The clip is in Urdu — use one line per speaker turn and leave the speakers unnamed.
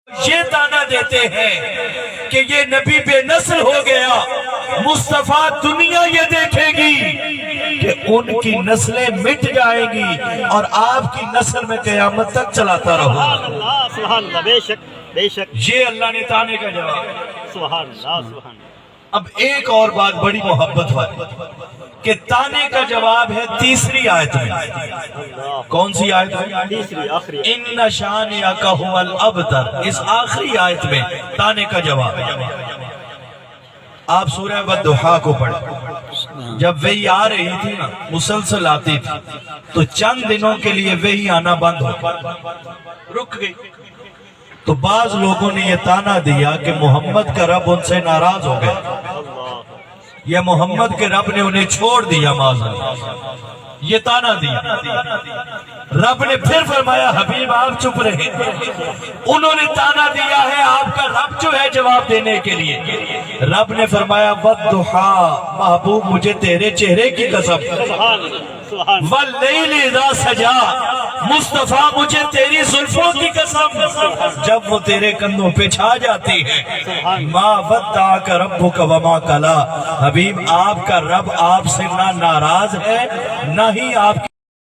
یہ تانا دیتے ہیں کہ یہ نبی بے نسل ہو گیا، مصطفیٰ دنیا یہ دیکھے گی کہ ان کی نسلیں مٹ جائیں گی اور آپ کی نسل میں قیامت تک چلاتا رہو۔
سبحان اللہ، بے شک بے شک،
یہ اللہ نے تانے کا جواب۔
سبحان اللہ سبحان اللہ۔
اب ایک اور بات بڑی محبت والی کہ تانے کا جواب ہے تیسری آیت میں۔ کون سی آیت ہے؟
تیسری آخری۔
ان شانئک ھو الابتر، اس آخری آیت میں تانے کا جواب ہے۔ آپ سورہ والضحیٰ کو پڑھیں، جب وحی آ رہی تھی نا، مسلسل آتی تھی، تو چند دنوں کے لیے وحی آنا بند ہو رک گئی، تو بعض لوگوں نے یہ تانا دیا کہ محمد کا رب ان سے ناراض ہو گیا، یا محمد کے رب نے انہیں چھوڑ دیا، معاذ اللہ، یہ تانا دیا۔ رب نے پھر فرمایا حبیب آپ چپ رہے، انہوں نے تانا دیا ہے، آپ کا رب جو ہے جواب دینے کے لیے۔ رب نے فرمایا والضحیٰ، محبوب مجھے تیرے چہرے کی قسم، واللیل اذا سجا، مصطفیٰ مجھے تیری زلفوں کی قسم، جب وہ تیرے کندھوں پہ چھا جاتی ہے۔ ما ودعک ربک وما قلی، حبیب آپ کا رب آپ سے نہ ناراض ہے، نہ ہی آپ